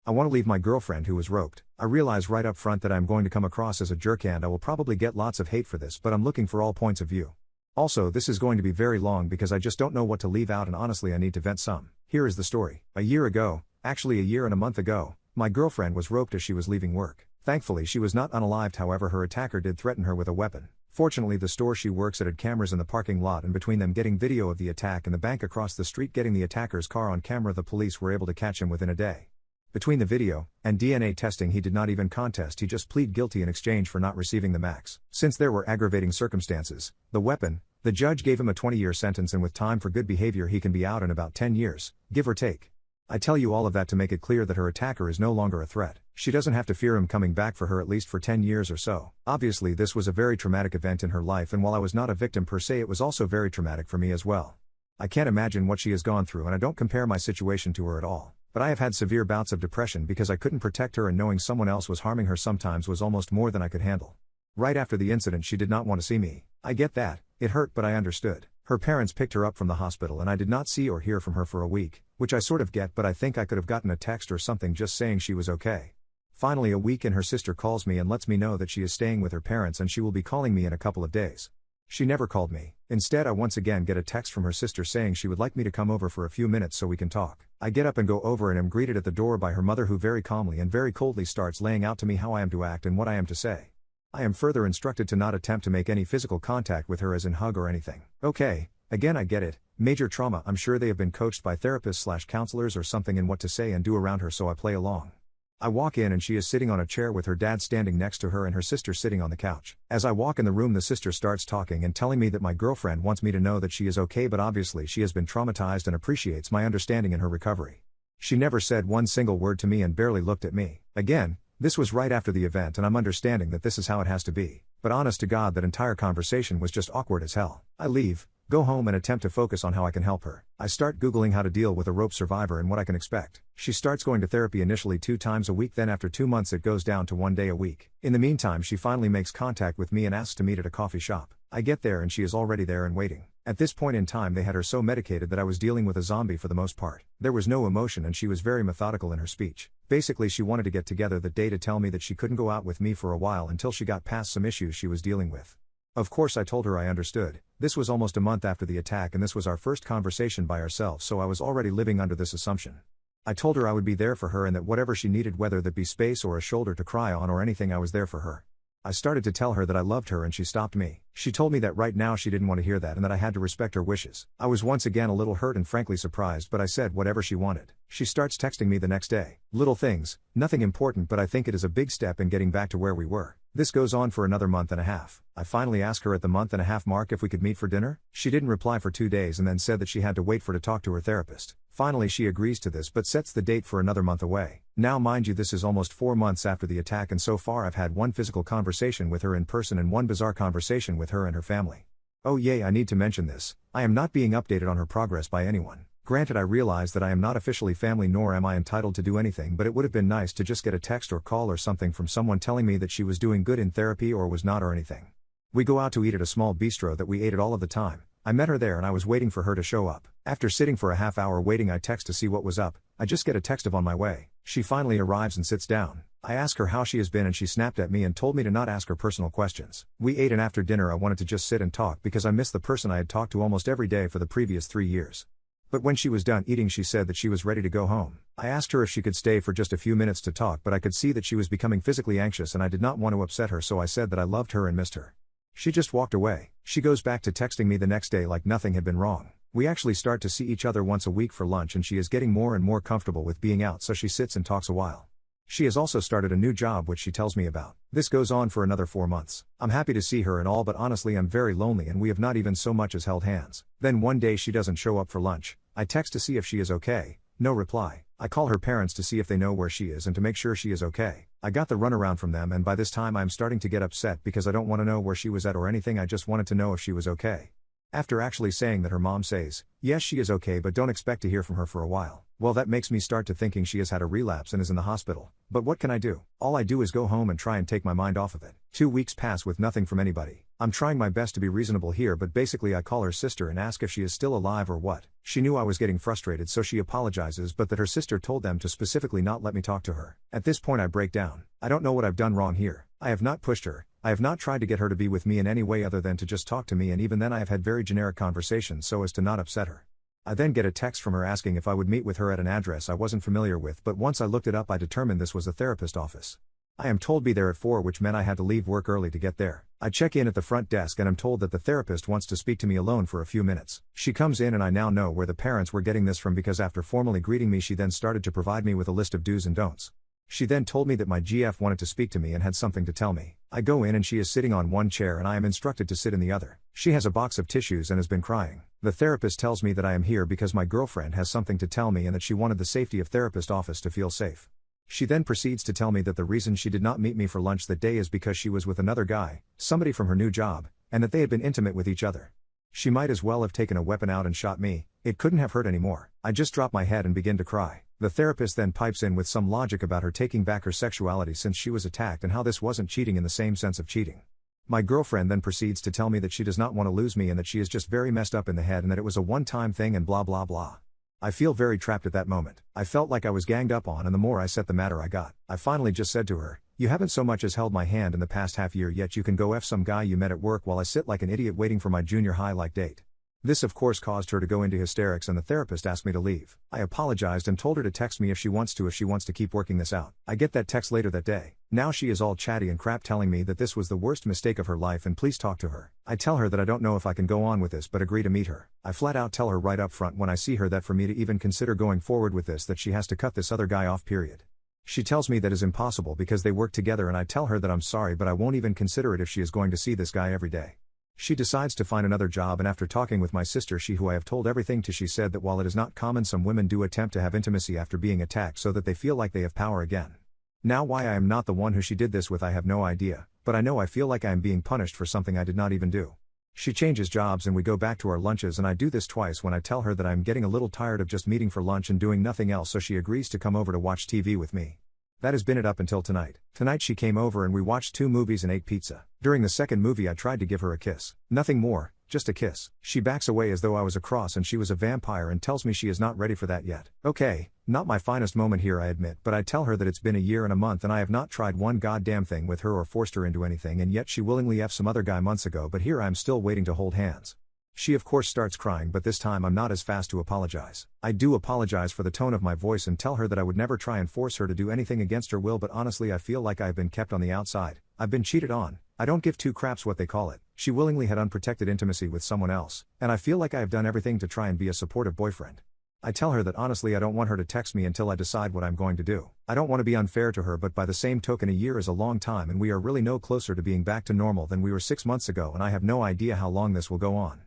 I want to leave my girlfriend who was roped. I realize right up front that I'm going to come across as a jerk and I will probably get lots of hate for this, but I'm looking for all points of view. Also, this is going to be very long because I just don't know what to leave out and honestly I need to vent some. Here is the story. A year ago, actually a year and a month ago, my girlfriend was roped as she was leaving work. Thankfully she was not unalived, however her attacker did threaten her with a weapon. Fortunately the store she works at had cameras in the parking lot, and between them getting video of the attack and the bank across the street getting the attacker's car on camera, the police were able to catch him within a day. Between the video and DNA testing he did not even contest, he just plead guilty in exchange for not receiving the max. Since there were aggravating circumstances, the weapon, the judge gave him a 20-year sentence, and with time for good behavior he can be out in about 10 years, give or take. I tell you all of that to make it clear that her attacker is no longer a threat. She doesn't have to fear him coming back for her at least for 10 years or so. Obviously this was a very traumatic event in her life, and while I was not a victim per se, it was also very traumatic for me as well. I can't imagine what she has gone through, and I don't compare my situation to her at all. But I have had severe bouts of depression because I couldn't protect her, and knowing someone else was harming her sometimes was almost more than I could handle. Right after the incident she did not want to see me. I get that, it hurt, but I understood. Her parents picked her up from the hospital and I did not see or hear from her for a week, which I sort of get, but I think I could have gotten a text or something just saying she was okay. Finally a week and her sister calls me and lets me know that she is staying with her parents and she will be calling me in a couple of days. She never called me. Instead I once again get a text from her sister saying she would like me to come over for a few minutes so we can talk. I get up and go over and am greeted at the door by her mother, who very calmly and very coldly starts laying out to me how I am to act and what I am to say. I am further instructed to not attempt to make any physical contact with her, as in hug or anything. Okay, again I get it, major trauma. I'm sure they have been coached by therapists/counselors or something in what to say and do around her, so I play along. I walk in and she is sitting on a chair with her dad standing next to her and her sister sitting on the couch. As I walk in the room the sister starts talking and telling me that my girlfriend wants me to know that she is okay, but obviously she has been traumatized and appreciates my understanding in her recovery. She never said one single word to me and barely looked at me. Again, this was right after the event and I'm understanding that this is how it has to be. But honest to God, that entire conversation was just awkward as hell. I leave, go home and attempt to focus on how I can help her. I start Googling how to deal with a rope survivor and what I can expect. She starts going to therapy initially 2 times a week, then after 2 months it goes down to 1 day a week. In the meantime she finally makes contact with me and asks to meet at a coffee shop. I get there and she is already there and waiting. At this point in time they had her so medicated that I was dealing with a zombie for the most part. There was no emotion and she was very methodical in her speech. Basically she wanted to get together that day to tell me that she couldn't go out with me for a while until she got past some issues she was dealing with. Of course I told her I understood. This was almost a month after the attack and this was our first conversation by ourselves, so I was already living under this assumption. I told her I would be there for her and that whatever she needed, whether that be space or a shoulder to cry on or anything, I was there for her. I started to tell her that I loved her and she stopped me. She told me that right now she didn't want to hear that and that I had to respect her wishes. I was once again a little hurt and frankly surprised, but I said whatever she wanted. She starts texting me the next day. Little things, nothing important, but I think it is a big step in getting back to where we were. This goes on for another month and a half. I finally asked her at the month and a half mark if we could meet for dinner. She didn't reply for 2 days and then said that she had to wait for to talk to her therapist. Finally she agrees to this but sets the date for another month away. Now mind you, this is almost 4 months after the attack and so far I've had 1 physical conversation with her in person and 1 bizarre conversation with her and her family. Oh yay, I need to mention this. I am not being updated on her progress by anyone. Granted, I realize that I am not officially family nor am I entitled to do anything, but it would have been nice to just get a text or call or something from someone telling me that she was doing good in therapy or was not or anything. We go out to eat at a small bistro that we ate at all of the time. I met her there and I was waiting for her to show up. After sitting for a half hour waiting, I text to see what was up. I just get a text of on my way. She finally arrives and sits down. I ask her how she has been and she snapped at me and told me to not ask her personal questions. We ate and after dinner I wanted to just sit and talk because I missed the person I had talked to almost every day for the previous 3 years. But when she was done eating she said that she was ready to go home. I asked her if she could stay for just a few minutes to talk, but I could see that she was becoming physically anxious and I did not want to upset her, so I said that I loved her and missed her. She just walked away. She goes back to texting me the next day like nothing had been wrong. We actually start to see each other once a week for lunch and she is getting more and more comfortable with being out, so she sits and talks a while. She has also started a new job which she tells me about. This goes on for another 4 months. I'm happy to see her and all, but honestly I'm very lonely and we have not even so much as held hands. Then one day she doesn't show up for lunch. I text to see if she is okay. No reply. I call her parents to see if they know where she is and to make sure she is okay. I got the runaround from them and by this time I'm starting to get upset because I don't want to know where she was at or anything, I just wanted to know if she was okay. After actually saying that, her mom says, Yes, she is okay, but don't expect to hear from her for a while. Well, that makes me start to thinking she has had a relapse and is in the hospital. But what can I do? All I do is go home and try and take my mind off of it. 2 weeks pass with nothing from anybody. I'm trying my best to be reasonable here, but basically I call her sister and ask if she is still alive or what. She knew I was getting frustrated, so she apologizes, but that her sister told them to specifically not let me talk to her. At this point I break down. I don't know what I've done wrong here. I have not pushed her. I have not tried to get her to be with me in any way other than to just talk to me, and even then I have had very generic conversations so as to not upset her. I then get a text from her asking if I would meet with her at an address I wasn't familiar with, but once I looked it up I determined this was a therapist office. I am told be there at 4, which meant I had to leave work early to get there. I check in at the front desk and I'm told that the therapist wants to speak to me alone for a few minutes. She comes in and I now know where the parents were getting this from, because after formally greeting me she then started to provide me with a list of do's and don'ts. She then told me that my GF wanted to speak to me and had something to tell me. I go in and she is sitting on one chair and I am instructed to sit in the other. She has a box of tissues and has been crying. The therapist tells me that I am here because my girlfriend has something to tell me and that she wanted the safety of therapist office to feel safe. She then proceeds to tell me that the reason she did not meet me for lunch that day is because she was with another guy, somebody from her new job, and that they had been intimate with each other. She might as well have taken a weapon out and shot me. It couldn't have hurt anymore. I just drop my head and begin to cry. The therapist then pipes in with some logic about her taking back her sexuality since she was attacked and how this wasn't cheating in the same sense of cheating. My girlfriend then proceeds to tell me that she does not want to lose me and that she is just very messed up in the head and that it was a one-time thing and blah blah blah. I feel very trapped at that moment. I felt like I was ganged up on, and the more I set the matter I got. I finally just said to her, "You haven't so much as held my hand in the past half year, yet you can go F some guy you met at work while I sit like an idiot waiting for my junior high like date." This of course caused her to go into hysterics and the therapist asked me to leave. I apologized and told her to text me if she wants to keep working this out. I get that text later that day. Now she is all chatty and crap telling me that this was the worst mistake of her life and please talk to her. I tell her that I don't know if I can go on with this but agree to meet her. I flat out tell her right up front when I see her that for me to even consider going forward with this that she has to cut this other guy off, period. She tells me that is impossible because they work together, and I tell her that I'm sorry but I won't even consider it if she is going to see this guy every day. She decides to find another job, and after talking with my sister who I have told everything to, she said that while it is not common, some women do attempt to have intimacy after being attacked so that they feel like they have power again. Now why I am not the one who she did this with I have no idea, but I know I feel like I am being punished for something I did not even do. She changes jobs and we go back to our lunches, and I do this twice when I tell her that I am getting a little tired of just meeting for lunch and doing nothing else, so she agrees to come over to watch TV with me. That has been it up until tonight. Tonight she came over and we watched 2 movies and ate pizza. During the second movie I tried to give her a kiss. Nothing more, just a kiss. She backs away as though I was a cross and she was a vampire and tells me she is not ready for that yet. Okay, not my finest moment here I admit, but I tell her that it's been a year and a month and I have not tried one goddamn thing with her or forced her into anything, and yet she willingly F some other guy months ago, but here I am still waiting to hold hands. She of course starts crying, but this time I'm not as fast to apologize. I do apologize for the tone of my voice and tell her that I would never try and force her to do anything against her will, but honestly I feel like I have been kept on the outside. I've been cheated on. I don't give 2 craps what they call it. She willingly had unprotected intimacy with someone else, and I feel like I have done everything to try and be a supportive boyfriend. I tell her that honestly I don't want her to text me until I decide what I'm going to do. I don't want to be unfair to her, but by the same token a year is a long time and we are really no closer to being back to normal than we were 6 months ago, and I have no idea how long this will go on.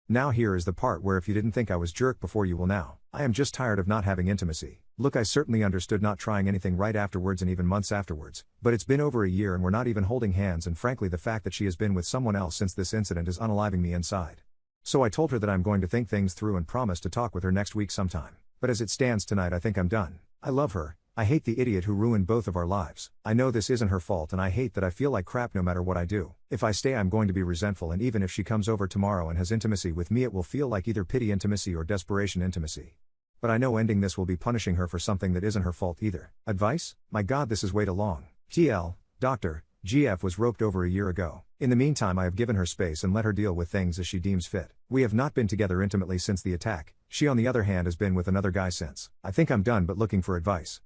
Now here is the part where if you didn't think I was jerk before, you will now. I am just tired of not having intimacy. Look, I certainly understood not trying anything right afterwards and even months afterwards, but it's been over a year and we're not even holding hands, and frankly the fact that she has been with someone else since this incident is unaliving me inside. So I told her that I'm going to think things through and promise to talk with her next week sometime. But as it stands tonight I think I'm done. I love her. I hate the idiot who ruined both of our lives. I know this isn't her fault and I hate that I feel like crap no matter what I do. If I stay I'm going to be resentful, and even if she comes over tomorrow and has intimacy with me it will feel like either pity intimacy or desperation intimacy. But I know ending this will be punishing her for something that isn't her fault either. Advice? My god, this is way too long. TL, Dr. GF was roped over a year ago. In the meantime I have given her space and let her deal with things as she deems fit. We have not been together intimately since the attack. She on the other hand has been with another guy since. I think I'm done but looking for advice.